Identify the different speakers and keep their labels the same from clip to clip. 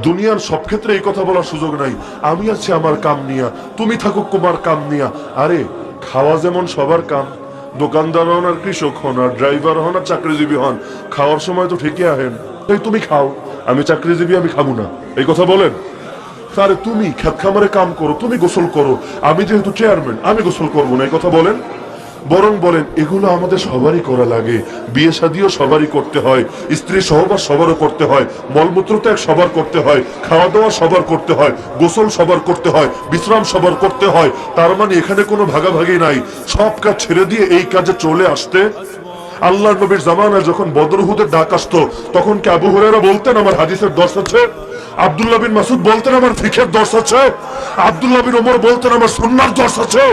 Speaker 1: দুনিয়ার সব ক্ষেত্রে এই কথা বলার সুযোগ নাই। আমি আছি আমার কাম নিয়া, তুমি থাকুক তোমার কাম নিয়া। আরে খাওয়া যেমন সবার কাম, দোকানদার হন আর কৃষক হন আর ড্রাইভার হন আর চাকরিজীবী হন, খাওয়ার সময় তো ঠিকই আহেন। তাই তুমি খাও, আমি চাকরিজীবী, আমি খাবো না, এই কথা বলেন? আরে তুমি খেত খামারে কাম করো, তুমি গোসল করো, আমি যেহেতু চেয়ারম্যান আমি গোসল করবো না, এই কথা বলেন? বরং বলেন এগুলো আমাদের সবারই করা লাগে, বিয়ে শাদিও সবারই করতে হয়, স্ত্রী সহবাস সবারও করতে হয়, মলমূত্র ত্যাগ সবার করতে হয়, খাওয়া দাওয়া সবার করতে হয়, গোসল সবার করতে হয়, বিশ্রাম সবার করতে হয়। তার মানে এখানে কোনো ভাগাভাগি নাই। সব কাজ ছেড়ে দিয়ে এই কাজে চলে আসতে আল্লাহর নবীর জামানায় যখন বদর উহুদের ডাক আসতো, তখন কি আবু হুরায়রা বলতেন আমার হাদিসের দর্শ আছে? আব্দুল্লাহ বিন মাসুদ বলতেন আমার ফিকহের দর্শ আছে? আব্দুল্লাহ বিন ওমর বলতেন আমার সুন্নাহর দর্শ আছে?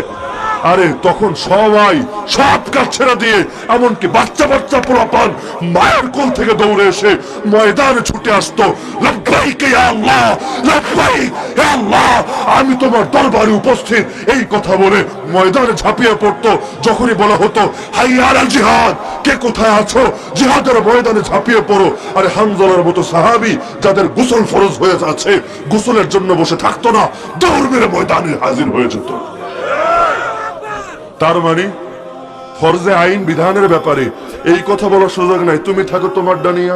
Speaker 1: আরে তখন সবাই সব কাজ ছেড়ে দিয়ে, এমনকি বাচ্চা বাচ্চা পোলাপান মায়ের কোল থেকে দৌড়ে এসে ময়দানে ছুটে আসতো, লাব্বাইক ইয়া আল্লাহ, লাব্বাইক ইয়া আল্লাহ, আমি তোমার দরবারে উপস্থিত, এই কথা বলে ময়দানে ঝাঁপিয়ে পড়তো। যখনই বলা হতো হাইয়া আলাল জিহাদ, কে কোথায় আছো, জিহাদের ময়দানে ঝাঁপিয়ে পড়ো। আরে হামজালার মতো সাহাবী যাদের গোসল ফরজ হয়ে যাচ্ছে, গোসলের জন্য বসে থাকতো না, দৌড় মেরে ময়দানে হাজির হয়ে যেত। তার মানে ফরজে আইন বিধানের ব্যাপারে এই কথা বলার সুযোগ নাই। তুমি থাকো তোমার ডানিয়া,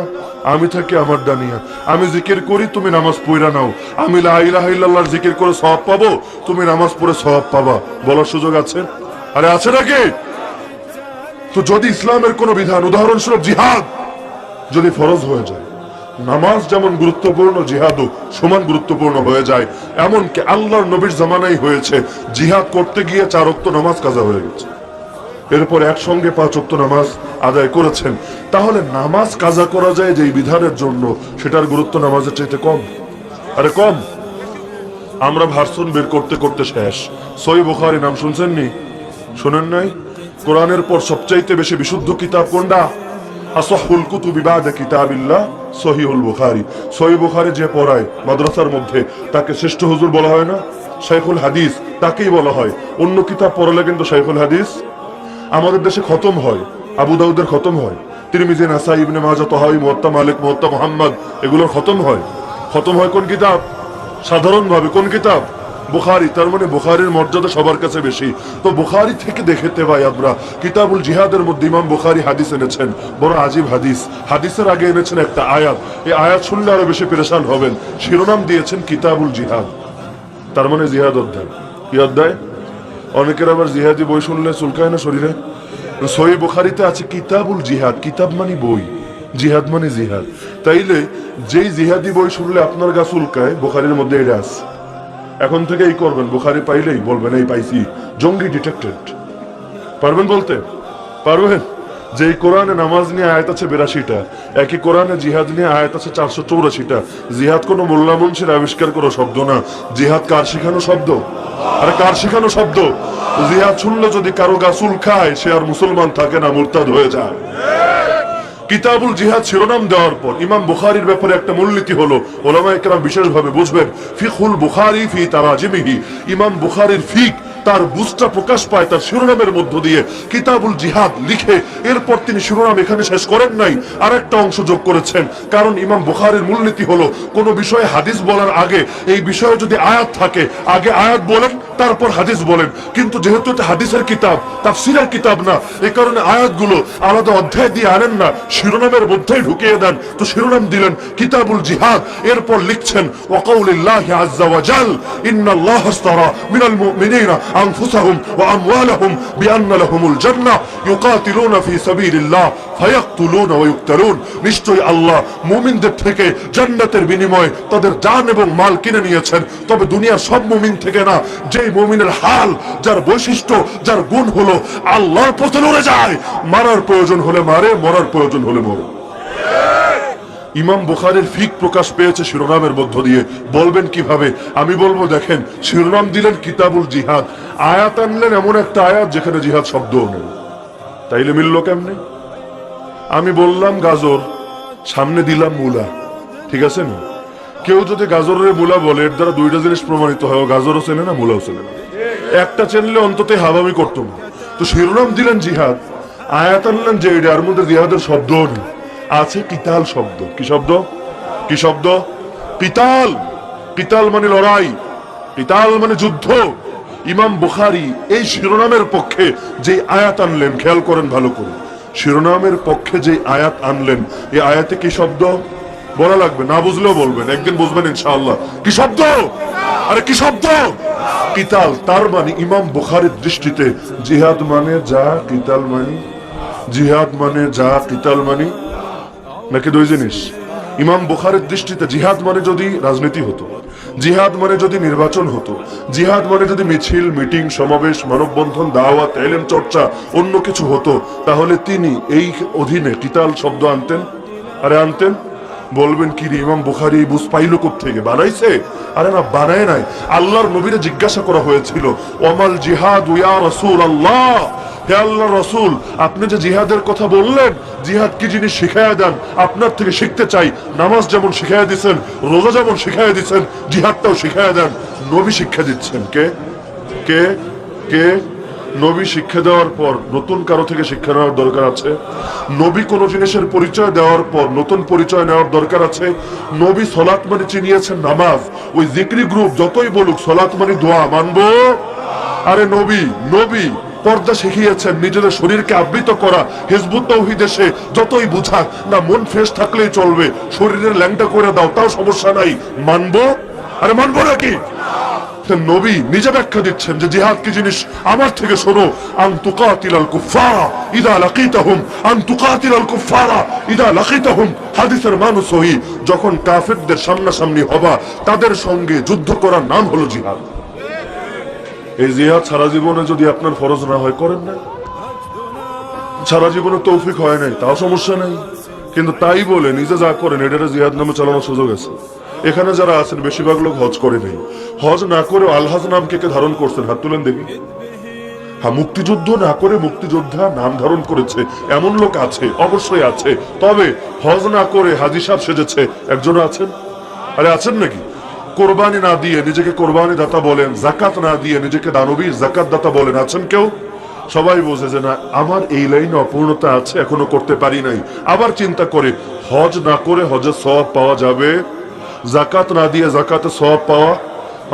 Speaker 1: আমি থাকি আমার ডানিয়া। আমি জিকির করি, তুমি নামাজ পড়া নাও। আমি লা ইলাহা ইল্লাল্লাহর জিকির করে সওয়াব পাবো, তুমি নামাজ পড়ে সওয়াব পাবা, বলার সুযোগ আছে? আরে আছে নাকি? তো যদি ইসলামের কোন বিধান, উদাহরণস্বরূপ জিহাদ যদি ফরজ হয়ে যায়, নামাজ যেমন গুরুত্বপূর্ণ জিহাদও সমান গুরুত্বপূর্ণ হয়ে যায়। এমনকি আল্লাহর নবীর জামানায় হয়েছে, জিহাদ করতে গিয়ে 4 ওয়াক্ত নামাজ কাজা হয়ে গেছে, এরপর একসঙ্গে 5 ওয়াক্ত নামাজ আদায় করেছেন। তাহলে নামাজ কাজা করা যায় যে বিধানের জন্য, সেটার গুরুত্ব নামাজের চাইতে কম? আরে কম। আমরা ভার্সন বের করতে করতে শেষ। সহিহ বুখারী নাম শুনছেন নি? শুনেন নাই? কোরআনের পর সবচাইতে বেশি বিশুদ্ধ কিতাব কোনটা? আসহুল কুতুবি বাদা কিতাবিল্লাহ সহিহুল বুখারী। সহিহ বুখারী যে পড়ায় মাদ্রাসার মধ্যে, তাকে শ্রেষ্ঠ হুজুর বলা হয় না? শাইখুল হাদিস তাকেই বলা হয়। অন্য কিতাব পড়লে কিন্তু শাইখুল হাদিস। আমাদের দেশে খতম হয়, আবু দাউদের খতম হয়, তিরমিজি, নাসাই, ইবনে মাজাহ, তাহাউই, মুওয়াত্তা মালিক, মুওয়াত্তা মুহাম্মদ, এগুলোর খতম হয়। খতম হয় কোন কিতাব? সাধারণভাবে কোন কিতাব? বুখারী। তার মানে বুখারীর মর্যাদা সবার কাছে বেশি। তো বুখারী থেকে দেখতে পাই আমরা কিতাবুল জিহাদের মধ্যে ইমাম বুখারী হাদিস এনেছেন, বড় আজীব হাদিস। হাদিসের আগে এনেছেন একটা আয়াত, এই আয়াত শুনলে আরো বেশি পেরেশান হবেন। শিরোনাম দিয়েছেন কিতাবুল জিহাদ, তার মানে জিহাদ অধ্যায়। কি অধ্যায়? অনেকের আবার জিহাদি বই শুনলে চুলকায় না শরীরে? সহিহ বুখারীতে আছে কিতাবুল জিহাদ, কিতাব মানে বই, জিহাদ মানে জিহাদ। তাইলে যেই জিহাদি বই শুনলে আপনার গা চুলকায়, বুখারীর মধ্যে এটা আছে। এখন থেকে এই করবেন, বুখারী পাইলেই বলবেন এই পাইছি, জঙ্গি ডিটেক্টেড। পারবেন বলতে? পারবেন? যে কোরআনে নামাজ নিয়ে আয়াত আছে 82টা, একই কোরআনে জিহাদ নিয়ে আয়াত আছে 484টা। জিহাদ কোনো মোল্লা মুন্সির আবিষ্কার করা শব্দ না, জিহাদ কার শিখানো শব্দ? আরে কার শিখানো শব্দ? জিহাদ শুনলে যদি কারো গা চুলকায়, সে আর মুসলমান থাকে না, মুরতাদ হয়ে যায়। কিতাবুল জিহাদ শিরোনাম দেওয়ার পর ইমাম বুখারীর ব্যাপারে একটা মূলনীতি হলো, উলামায়ে কেরাম বিশেষভাবে বুঝবেন, ফিকহুল বুখারী ফি তারাজিমিহি, ইমাম বুখারীর ফিক তার বুঝটা প্রকাশ পায় তার শিরোনামের মধ্য দিয়ে। কিতাবুল জিহাদ লিখে এরপর তিনি শিরোনাম এখানে শেষ করেন নাই, আরেকটা অংশ যোগ করেছেন। কারণ ইমাম বুখারীর মূলনীতি হলো, কোন বিষয়ে হাদিস বলার আগে এই বিষয়ে যদি আয়াত থাকে, আগে আয়াত বলেন তারপর হাদিস বলেন। কিন্তু যেহেতু এটা হাদিসের কিতাব, তাফসীরের কিতাব না, এই কারণে আয়াতগুলো আলাদা অধ্যায় দিয়ে আনেন না, শিরোনামের মধ্যেই ঢুকিয়ে দেন। তো শিরোনাম দিলেন কিতাবুল জিহাদ, এরপর লিখছেন ওয়াকাউলিল্লাহি আযজা ওয়া জাল ইন্নাল্লাহা আশতারা মিনাল মুমিনিনা আনফুসাহুম ওয়া আমওয়ালাহুম বিআন্না লাহুমুল জান্নাহ ইউকাতিলুনা ফি সাবিলিল্লাহ ফায়াকতুলুনা ওয়া ইউকতালুন। নিশ্চয়ই আল্লাহ মুমিনদের থেকে জান্নাতের বিনিময়ে তাদের জান এবং মাল কিনে নিয়েছেন। তবে দুনিয়ার সব মুমিন থেকে না, যেই মুমিনের হাল, যার বৈশিষ্ট্য, যার গুণ হলো আল্লাহর পথে লড়ে যায়, মারার প্রয়োজন হলে মারে, মরার প্রয়োজন হলে মরে। ইমাম বুখারীর ফিক প্রকাশ পেয়েছে শিরোনামের মধ্য দিয়ে। বলবেন কিভাবে? আমি বলবো, দেখেন, শিরোনাম দিলেন কিতাবুল জিহাদ, আয়াত আনলেন এমন একটা আয়াত যেখানে জিহাদ শব্দও নেই, তাইলে মিলল কেমনে? আমি বললাম গাজর, সামনে দিলাম মূলা, ঠিক আছে না? কেউ যদি গাজরের মূলা বলে, এর দ্বারা দুইটা জিনিস প্রমাণিত হয়, গাজরও চেনে না, মূলাও চেনে না। একটা চেনলে অন্তত হাবামি করতো না। তো শিরোনাম দিলেন জিহাদ, আয়াত আনলেন যে এর মধ্যে জিহাদের শব্দও নেই, আছে কিতাল শব্দ। কি শব্দ? কি শব্দ? কিতাল, কিতাল মানে লড়াই, কিতাল মানে যুদ্ধ। ইমাম বুখারী এই শিরোনামের পক্ষে যে আয়াত আনলেন, খেয়াল করেন ভালো করে, শিরোনামের পক্ষে যে আয়াত আনলেন, এই আয়াতে কি শব্দ বলা লাগবে? না বুঝলেও বলবেন, একদিন বুঝবেন ইনশাআল্লাহ। কি শব্দ? আরে কি শব্দ? কিতাল। তার মানে ইমাম বুখারীর দৃষ্টিতে জিহাদ মানে যা, কিতাল মানে, জিহাদ মানে যা, কিতাল মানে নাকি দুই জিনিস? ইমাম বুখারীর দৃষ্টিতে জিহাদ মানে যদি রাজনীতি হতো, জিহাদ মানে যদি নির্বাচন হতো, জিহাদ মানে যদি মিছিল, মিটিং, সমাবেশ, মানববন্ধন, দাওয়াত, ইলম চর্চা, অন্য কিছু হতো, তাহলে তিনি এই অধীনে কিতাল শব্দ আনতেন। আরে আনতেন। বলবেন কি রে, ইমাম বুখারী বুঝ পাইল কোত্থেকে? বানাইছে? আরে না, বানায় নাই। আল্লাহর নবীরে জিজ্ঞাসা করা হয়েছিল, ওমাল জিহাদ ইয়া রাসূলুল্লাহ, হে আল্লাহর রাসূল, আপনি যে জিহাদের কথা বললেন, জিহাদ কি জিনিস শিখায়া দেন, আপনার থেকে শিখতে চাই। নামাজ যেমন শিখায়া দিচ্ছেন, রোজা যেমন শিখায়া দিচ্ছেন, জিহাদটাও শিখায়া দেন। নবী শিক্ষা দিচ্ছেন। কে কে কে? নবী শিক্ষা দেওয়ার পর নতুন কারো থেকে শিক্ষা নেওয়ার দরকার আছে? নবী কোন জিনিসের পরিচয় দেওয়ার পর নতুন পরিচয় নেওয়ার দরকার আছে? নবী সলাত মানে চিনিয়েছেন নামাজ, ওই জিকরি গ্রুপ যতই বলুক সলাত মানে দোয়া, মানবো? আরে নবী নবী পর্দা শিখিয়েছেন নিজেদের শরীরকে আবৃত করা, হিজবুত তাওহীদ এসে যতই বুঝাক না, মন ফ্রেশ থাকলেই চলবে, শরীরের ল্যাংটা করে দাও তাও সমস্যা নাই, মানবো? আরে মানবো নাকি? নবী নিজে ব্যাখ্যা দিচ্ছেন যে জিহাদ কি জিনিস, আমার থেকে শোনো, আন তুকাতিলাল কুফারা ইদা লাকিতাহুম, আন তুকাতিলাল কুফারা ইদা লাকিতাহুম। হাদিসের মানে সহিহ, যখন কাফেরদের সামনাসামনি হবা, তাদের সঙ্গে যুদ্ধ করার নাম হলো জিহাদ। এই জিহাদ সারা জীবনে যদি আপনার ফরজ না হয়, করেন না, সারা জীবনে তৌফিক হয় নাই, তাও সমস্যা নাই, কিন্তু তাই বলে নিজে যা করেন এটারে জিহাদ নামে চালানোর সুযোগ আছে। এখানে যারা আছেন বেশিরভাগ লোক হজ করে নেই, হজ না করে আলহাজ নাম কে ধারণ করছেন? হাত তুলেন দেখি। হ্যাঁ, মুক্তিযুদ্ধ না করে মুক্তিযোদ্ধা নাম ধারণ করেছে এমন লোক আছে, অবশ্যই আছে। তবে হজ না করে হাজী সাহেব সেজেছে একজন আছেন? আরে আছেন নাকি? কোরবানি না দিয়ে নিজেকে কোরবানি দাতা বলেন, জাকাত না দিয়ে নিজেকে দানবী জাকাত দাতা বলেন, আছেন কেউ? সবাই বোঝে যে না, আমার এই লাইনে অপূর্ণতা আছে, এখনো করতে পারি নাই। আবার চিন্তা করে, হজ না করে হজের সওয়াব পাওয়া যাবে, জাকাত না দিয়ে জাকাতে সওয়াব পাওয়া।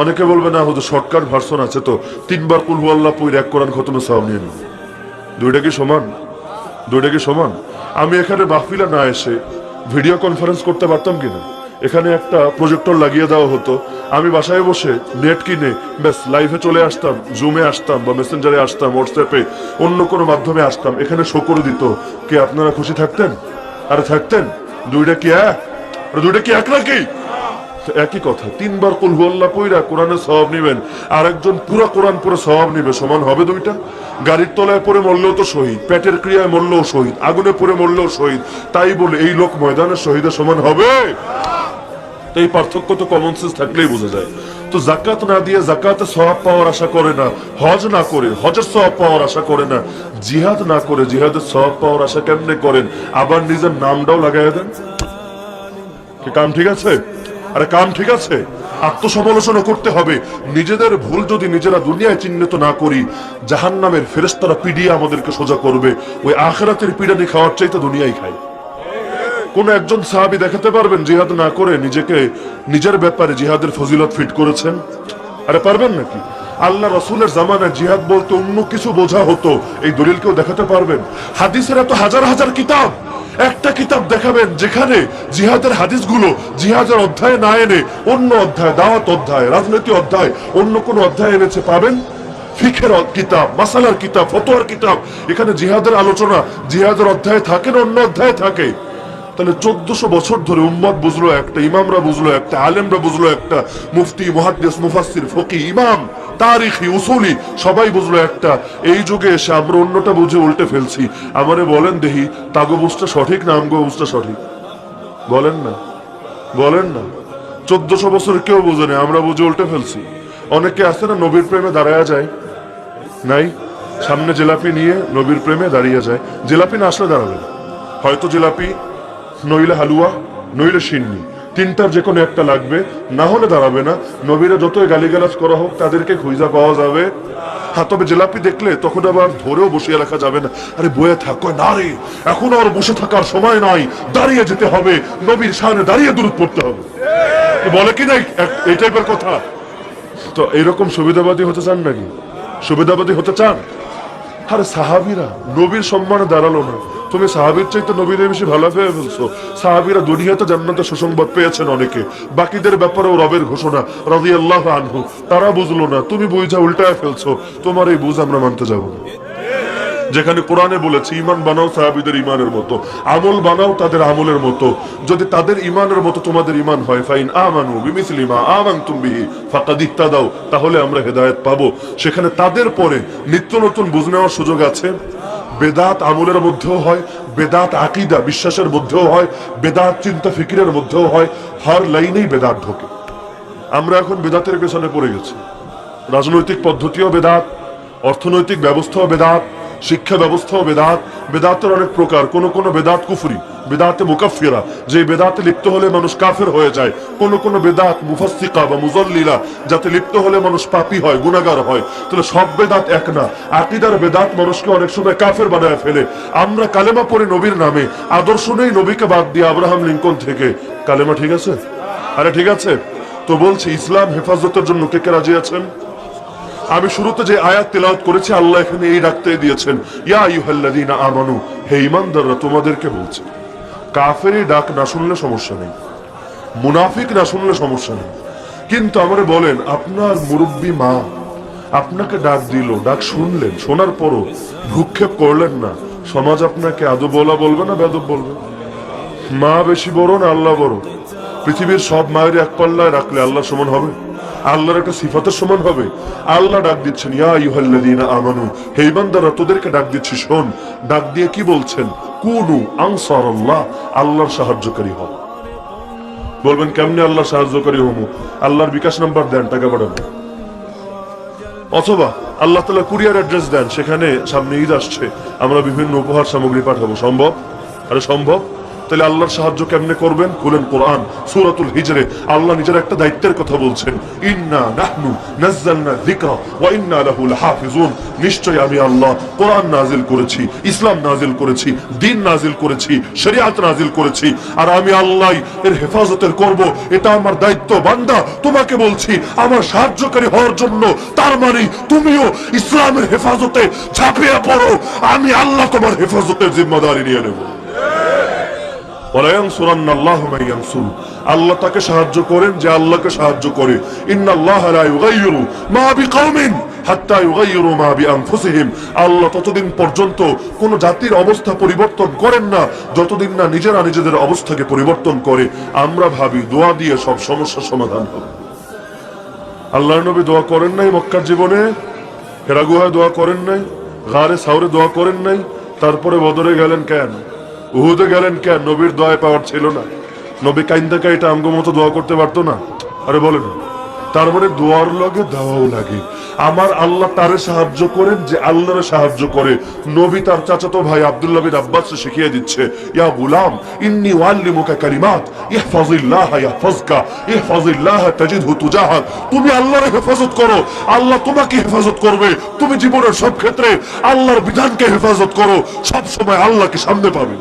Speaker 1: অনেকে বলবে না হুজুর শর্টকাট ভার্সন আছে তো, 3 বার কুল হুয়াল্লাহ পড়ে এক কোরআন খতমে সওয়াব নিয়ে নিন। দুইটা কি সমান? দুইটা কি সমান? আমি এখানে মাহফিলে না এসে ভিডিও কনফারেন্স করতে পারতাম কিনা? এখানে একটা প্রজেক্টর লাগিয়ে দেওয়া হতো, আমি বাসায় বসে নেট কিনে ব্যাস লাইভে চলে আসতাম, জুমে আসতাম বা মেসেঞ্জারে আসতাম, হোয়াটসঅ্যাপে অন্য কোনো মাধ্যমে আসতাম, এখানে শো করে দিত। কে আপনারা খুশি থাকতেন? আরে থাকতেন? দুইটা কি এক? দুইটা কি এক নাকি? একই কথা। 3 বার কুল হুয়াল্লাহ পয়রা কোরআনের সওয়াব নেবেন, আর একজন পুরো কোরআন পড়ে সওয়াব নেবে, সমান হবে দুইটা? গাড়ির তলায় পড়ে মরলেও তো শহীদ, পেটের ক্রিয়ায় মরলেও শহীদ, আগুনে পড়ে মরলেও শহীদ, তাই বলে এই লোক ময়দানের শহীদের সমান হবে? এই পার্থক্য তো কমন সেন্স থাকলেই বোঝা যায়। তো জাকাত না দিয়ে জাকাতে সওয়াব পাওয়ার আশা করে না, হজ না করে হজের সওয়াব পাওয়ার আশা করে না, জিহাদ না করে জিহাদের সওয়াব পাওয়ার আশা কেমনে করেন? আবার নিজের নামটাও লাগাই দেন। কি কাম ঠিক আছে? আরে কাম ঠিক আছে? আত্মসমালোচনা করতে হবে। নিজেদের ভুল যদি নিজেরা দুনিয়ায় চিহ্নিত না করি, জাহান্নামের ফেরেশতারা পিডিয়ে আমাদেরকে সোজা করবে। ওই আখিরাতের পিডানি খাওয়ার চাইতে দুনিয়ায় খায়। কোন একজন সাহাবী দেখাতে পারবেন জিহাদ না করে নিজেকে নিজের ব্যাপারে জিহাদের ফজিলত ফিট করেছেন? আরে পারবেন নাকি? আল্লাহ রাসূলের জামানায় জিহাদ বলতে অন্য কিছু বোঝা হতো, এই দলিল কেউ দেখাতে পারবেন? হাদিসের এত হাজার হাজার কিতাব, একটা কিতাব দেখাবেন যেখানে জিহাদের হাদিসগুলো জিহাদের অধ্যায়ে না এনে অন্য অধ্যায়, দাওয়াত অধ্যায়, রাজনীতি অধ্যায়, অন্য কোন অধ্যায় এনেছে পাবেন? ফিকহের কিতাব, মাসালার কিতাব, ফতোয়ার কিতাব, এখানে জিহাদের আলোচনা জিহাদের অধ্যায়ে থাকে না অন্য অধ্যায়ে থাকে? তাহলে 1400 বছর ধরে উম্মত বুঝলো একটা, ইমামরা বুঝলো একটা, আলেমরা বুঝলো একটা, মুফতি, মুহাদ্দিস, মুফাসসির, ফকি, ইমাম, তারিখি, উসুলি সবাই বুঝলো একটা। এই যুগে এসে আমরা অন্যটা বুঝে উল্টে ফেলছি। আমারে বলেন দেখি, তাগো বুঝটা সঠিক না আমগো বুঝটা সঠিক? বলেন না, বলেন না। 1400 বছর কেউ বুঝে না, আমরা বুঝে উল্টে ফেলছি। অনেকে আছে না নবীর প্রেমে দাঁড়ায়া যায়, নাই? সামনে জিলাপি নিয়ে নবীর প্রেমে দাঁড়িয়ে যায়। জিলাপি না আসলে দাঁড়াবে না, হয়তো জিলাপি, নইলে হালুয়া, নইলে সিন্নি, তিনটার যে কোনো একটা লাগবে, না হলে দাঁড়াবে না। নবীরা যতই গালিগালাজ করা হোক তাদেরকে খুঁজা পাওয়া যাবে। হ্যাঁ, তবে জিলাপি দেখলে তখন আবার ধরেও বসিয়ে রাখা যাবে না। আরে বয়ে থাক, না রে এখন আর বসে থাকার সময় নাই, দাঁড়িয়ে যেতে হবে, নবীর সামনে দাঁড়িয়ে দুরূদ পড়তে হবে। বলে কি নাই এই টাইপের কথা? তো এইরকম সুবিধাবাদী হতে চান নাকি? সুবিধাবাদী হতে চান? আরে সাহাবীরা নবীর সম্মানে দাঁড়ালো না, তুমি সাহাবীর চাইতে নবীদের বেশি ভালো পেয়ে ফেলছো। সাহাবীরা দুনিয়াতে জান্নাতের সুসংবাদ পেয়েছেন অনেকে, বাকিদের ব্যাপারেও রবের ঘোষণা রাদিয়াল্লাহু আনহু। তারা বুঝলো না, তুমি বুঝা উল্টায় ফেলছো। তোমার এই বুঝ আমরা মানতে যাব না। যেখানে কোরআনে বলেছে ঈমান বানাও সাহাবীদের ঈমানের মতো, আমল বানাও তাদের আমলের মতো। যদি তাদের ঈমানের মতো তোমাদের ঈমান হয়, ফাইন আমানু বিমিসলি মা আমানতুম বিহি ফাকাদ ইহতাদাও, তাহলে আমরা হেদায়েত পাবো। সেখানে তাদের পরে নিত্য নতুন বুঝ নেওয়ার সুযোগ আছে। বেদাত আমলের মধ্যেও হয়, বেদাত আকীদা বিশ্বাসের মধ্যেও হয়, বেদাত চিন্তা ফিকিরের মধ্যেও হয়। হর লাইনেই বেদাত ঢোকে। আমরা এখন বেদাতের পেছনে পড়ে গেছি। রাজনৈতিক পদ্ধতিও বেদাত, অর্থনৈতিক ব্যবস্থাও বেদাত, শিক্ষা ব্যবস্থাও বেদাত। বেদাতের অনেক প্রকার। কোন কোন বেদাত কুফরি, বেদাতে মুকাফফিরা, যে বেদাতে লিপ্ত হলে মানুষ কাফের হয়ে যায়। কোন কোন বেদাত মুফাসসিকা বা মুজাল্লিলা, যাতে লিপ্ত হলে মানুষ পাপী হয়, গুনাহগার হয়। তাহলে সব বেদাত এক না। আকীদার বেদাত মানুষকে অনেক সময় কাফের বানায় ফেলে। আমরা কালেমা পড়ে নবীর নামে, আদর্শ নেই নবীকে বাদ দিয়ে আব্রাহাম লিঙ্কন থেকে। কালেমা ঠিক আছে? আরে ঠিক আছে তো বলছি, ইসলাম হেফাজতের জন্য কে কে রাজি আছেন? আমি শুরুতে যে আয়াত তেলাওয়াত করেছি, আল্লাহ এখানে এই ডাকতে দিয়েছেন, ইয়া আইয়ুহাল্লাযীনা আমানু, হে ঈমানদাররা তোমাদেরকে বলছে। কাফেরই ডাক না শুনলে সমস্যা নেই, মুনাফিক না শুনলে সমস্যা নেই। কিন্তু আমারে বলেন, আপনার মুরব্বী মা আপনাকে ডাক দিল, ডাক শুনলেন, শোনার পরও ভ্রুক্ষেপ করলেন না, সমাজ আপনাকে আদব বলা বলবে না বেদব বলবে? মা বেশি বড় না আল্লাহ বড়? পৃথিবীর সব মায়ের এক পাল্লায় রাখলে আল্লাহ সমান হবে? আল্লাহর একটা সিফাতের সমান হবে? আল্লাহ ডাক দিচ্ছেন, ইয়া আইয়ুহাল্লাযীনা আমানু, হে ঈমানদাররা তোদেরকে ডাক দিচ্ছি শোন। ডাক দিয়ে কি বলছেন? কুনু আনসারাল্লাহ, আল্লাহর সাহায্যকারী হও। বলবেন কেমনে আল্লাহর সাহায্যকারী হবো? আল্লাহর বিকাশ নাম্বার দেন, টাকা পাঠাবেন। অথবা আল্লাহ তাআলা কুরিয়ার অ্যাড্রেস দেন, সেখানে সামনে ঈদ আসছে, আমরা বিভিন্ন উপহার সামগ্রী পাঠাবো। সম্ভব? আরে সম্ভব। তাহলে আল্লাহর সাহায্য কেমনে করবেন? খুলেন কোরআন, সূরাতুল হিজরে আল্লাহ নিজের একটা দায়িত্বের কথা বলছেন, ইন্না নাহনু নাযালনা যিকরা ওয়া ইন্না লাহু লাহাফিজুন। নিশ্চয়ই আমি আল্লাহ কোরআন নাজিল করেছি, ইসলাম নাজিল করেছি, দ্বীন নাজিল করেছি, শরিয়াত নাজিল করেছি, আর আমি আল্লাহ এর হেফাজতের করব। এটা আমার দায়িত্ব। বান্দা তোমাকে বলছি আমার সাহায্যকারী হওয়ার জন্য, তার মানে তুমিও ইসলামের হেফাজতে ঝাঁপিয়ে পড়ো। আমি আল্লাহ তোমার হেফাজতের জিম্মাদারি নিয়ে নেব। আল্লাহ তাকে সাহায্য করেন যে আল্লাহকে সাহায্য করে। ইন্নাল্লাহা লা ইউগাইয়িরু মা বিকওমিন হাত্তা ইউগাইয়িরু মা বিআনফুসিহিম। আল্লাহ ততদিন পর্যন্ত কোন জাতির অবস্থা পরিবর্তন করেন না যতদিন না নিজেরা নিজেদের অবস্থাকে পরিবর্তন করে। আমরা ভাবি দোয়া দিয়ে সব সমস্যার সমাধান হবে। আল্লাহর নবী দোয়া করেন নাই মক্কার জীবনে? হেরা গুহায় দোয়া করেন নাই? গারে সাউরে দোয়া করেন নাই? তারপরে বদরে গেলেন কেন? উহুদে গেলেন কেন? নবীর দোয়ায় পাওয়ার ছিল না? নবী কাইন্দা কাইটা আমগো মতো দোয়া করতে পারতো না? আরে বলেন, তার মানে দোয়ার লগে দাওয়াও লাগে। আমার আল্লাহ তারে সাহায্য করেন যে আল্লাহরে সাহায্য করে। নবী তার চাচাতো ভাই আব্দুল্লাহ বিন আব্বাসকে শিখিয়ে দিচ্ছে, ইয়া গুলাম ইন্নী উআল্লিমুকা কালিমাত ইহফাজিল্লাহ ইয়াহফাজকা ইহফাজিল্লাহ তাজিদহু তুজাহাক। তুমি আল্লাহর হেফাজত করো, আল্লাহ তোমাকে হেফাজত করবে। তুমি জীবনের সব ক্ষেত্রে আল্লাহর বিধানকে হেফাজত করো, সব সময় আল্লাহকে সামনে পাবে।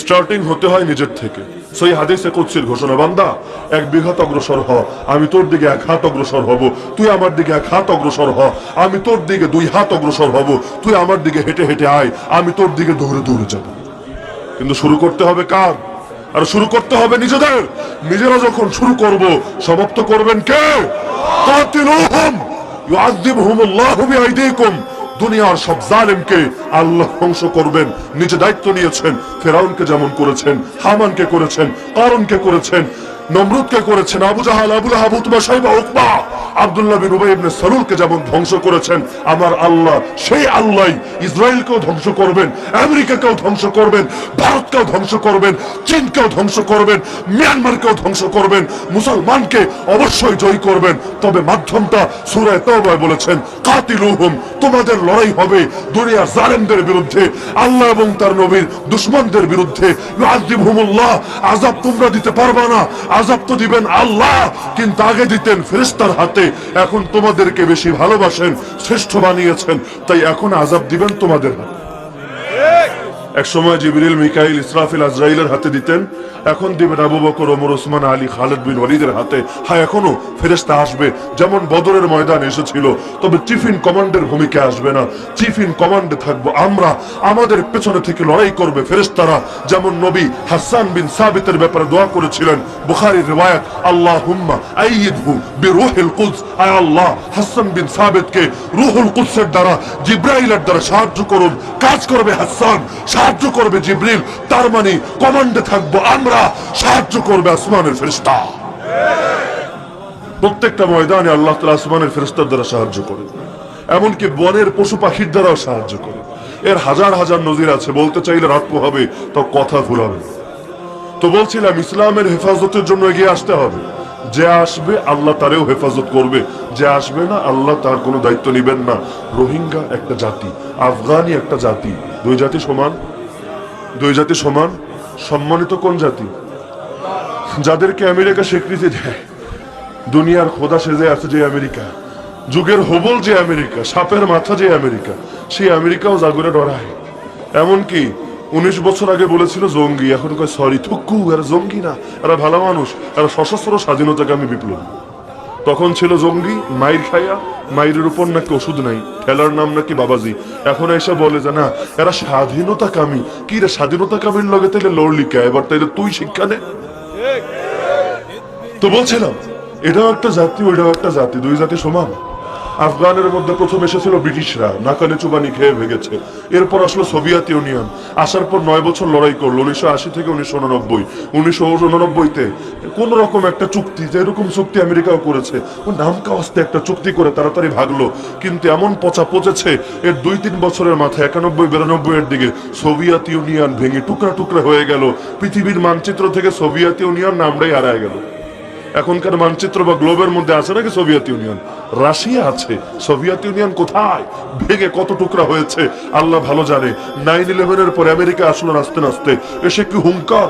Speaker 1: স্টার্টিং হতে হয় নিজের থেকে। সেই হাদিসে কুদসির ঘোষণা, বান্দা 1 বিঘত অগ্রসর হ, আমি তোর দিকে 1 হাত অগ্রসর হব। তুই আমার দিকে 1 হাত অগ্রসর হ, আমি তোর দিকে 2 হাত অগ্রসর হব। তুই আমার দিকে হেঁটে হেঁটে আয়, আমি তোর দিকে দৌড়ে দৌড়ে যাব। কিন্তু শুরু করতে হবে কার? আর শুরু করতে হবে নিজেদের। নিজেরা যখন শুরু করব, সমাপ্ত করবেন কে? কাতিলুহুম ইউআযিবহুমুল্লাহু বিআইদিকুম। দুনিয়ার সব জালেমকে আল্লাহ ধ্বংস করবেন। নিজে দায়িত্ব নিয়েছেন। ফেরাউনকে যেমন করেছেন, হামানকে করেছেন, কারুনকে করেছেন, নমরুদকে করেছেন, আবু জাহাল, আবু লাহাব, উতবা, শাইবা, উকবা, আব্দুল্লাহ বিন উবাই ইবনে সালুলকে যেমন ধ্বংস করেছেন, আমার আল্লাহ সেই আল্লাহ ইসরায়েলকেও ধ্বংস করবেন, আমেরিকাকেও ধ্বংস করবেন, ভারতকেও ধ্বংস করবেন, চীনকেও ধ্বংস করবেন, মিয়ানমারকেও ধ্বংস করবেন। মুসলমানকে অবশ্যই জয় করবেন। তবে মাধ্যমটা সূরা তাওবায় বলেছেন, কাতিলুহুম, তোমাদের লড়াই হবে দুনিয়ার জালেমদের বিরুদ্ধে, আল্লাহ এবং তার নবীর দুশমনদের বিরুদ্ধে। ইউআযিবহুমুল্লাহ, আযাব তোমরা দিতে পারবা না, আযাব তো দিবেন আল্লাহ, কিন্তু আগে দিতেন ফেরেশতার হাতে। এখন তোমাদেরকে বেশি ভালোবাসেন, শ্রেষ্ঠ বানিয়েছেন, তাই এখন আযাব দিবেন তোমাদের হাতে। এক সময় জিবরিল, মিকাইল, ইসরাফিল, আজরাইলের হাতে দিতেন, এখন দিবেন আবু বকর, ওমর, ওসমান, আলী, খালিদ বিন ওয়ালিদের হাতে। হ্যাঁ, এখনো ফেরেশতা আসবে, যেমন বদরের ময়দান এসেছিল, তবে চিফ ইন কমান্ডের ভূমিকা আসবে না। চিফ ইন কমান্ডে থাকবো আমরা, আমাদের পেছনে থেকে লড়াই করবে ফেরেশতারা। যেমন নবী হাসান বিন সাবিতের ব্যাপারে দোয়া করেছিলেন, বুখারীর রিওয়ায়াত, আল্লাহুম্মা আইয়িদহু বিরূহিল কুদস, আয় আল্লাহ হাসান বিন সাবিতকে রূহুল কুদসের দ্বারা, জিবরাইলের দ্বারা সাহায্য করুন। কাজ করবে হাসান, সাহায্য করবে জিবরিল, তার মানে কমান্ডে থাকবো আমরা, সাহায্য করবে আসমানের ফেরেশতা। প্রত্যেকটা ময়দানে আল্লাহ তাআলা আসমানের ফেরেশতার দ্বারা সাহায্য করে, এমনকি বনের পশু পাখির দ্বারাও সাহায্য করে। এর হাজার হাজার নজির আছে, বলতে চাইলে রাত পোহাবে, তো কথা ফুরাবে। তো বলছিলাম, ইসলামের হেফাজতের জন্য এগিয়ে আসতে হবে। যে আসবে আল্লাহ তারেও হেফাজত করবে, যে আসবে না আল্লাহ তার কোনো দায়িত্ব নিবেন না। রোহিঙ্গা একটা জাতি, আফগানি একটা জাতি, দুই জাতি সমান? দুই জাতি সমান? সম্মানিত কোন জাতি? যাদেরকে আমেরিকা স্বীকৃতি দেয়, দুনিয়ার খোদা সেজে আছে যে আমেরিকা, যুগের হবল যে আমেরিকা, সাপের মাথা যে আমেরিকা, সেই আমেরিকাও জাগরে ডরায়। এমনকি 19 বছর আগে বলেছিল জঙ্গি, এখন কয় সরি থুক্কু, এরা জঙ্গি না, এরা ভালো মানুষ, এরা সশস্ত্র স্বাধীনতাকামী বিপ্লবী। তখন ছিল জঙ্গি, মাইর খাইয়া, মাইরের উপর নাকি ওষুধ নাই, ঠেলার নাম নাকি বাবাজি। এখন এসে বলে যে না, এরা স্বাধীনতাকামী। কি রে, স্বাধীনতাকামীর লগে তাইলে লড়লি কে? এবার তাইলে তুই শিক্ষা নে। তো বলছিলাম, এটাও একটা জাতি, ওইটাও একটা জাতি, দুই জাতি সমান? আফগানের মধ্যে প্রথম এসেছিল ব্রিটিশরা, নাকালে চুবানি খেয়ে ভেগেছে। এরপর আসলো সোভিয়েত ইউনিয়ন, আসার পর 9 বছর লড়াই করলো, 1980 থেকে 1989। 1989-তে কোন রকম একটা চুক্তি, যেরকম চুক্তি আমেরিকাও করেছে, ও নামকা আস্তে একটা চুক্তি করে তাড়াতাড়ি ভাগলো। কিন্তু এমন পচা পচেছে, এর 2-3 বছরের মাথায় 91-92 এর দিকে সোভিয়েত ইউনিয়ন ভেঙে টুকরা টুকরা হয়ে গেল। পৃথিবীর মানচিত্র থেকে সোভিয়েত ইউনিয়ন নামটাই হারায় গেল। এখনকার মানচিত্র বা গ্লোবের মধ্যে আছে নাকি সোভিয়েত ইউনিয়ন? রাশিয়া আছে, সোভিয়েত ইউনিয়ন কোথায়? ভেঙে কত টুকরা হয়েছে আল্লাহ ভালো জানে। 9/11-এর পরে আমেরিকা আসলো নাচতে নাচতে, এসে কি হুঙ্কার,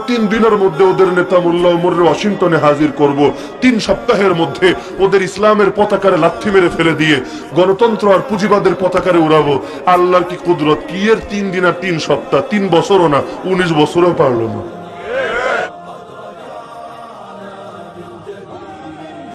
Speaker 1: 3 দিনের মধ্যে ওদের নেতা মোল্লা ওমর ওয়াশিংটনে হাজির করব, 3 সপ্তাহের মধ্যে ওদের ইসলামের পতাকারে লাথি মেরে ফেলে দিয়ে গণতন্ত্র আর পুঁজিবাদের পতাকারে উড়াবো। আল্লাহর কি কুদরত! কি এর 3 দিন আর 3 সপ্তাহ, 3 বছরও না, 19 বছরও পারলো না।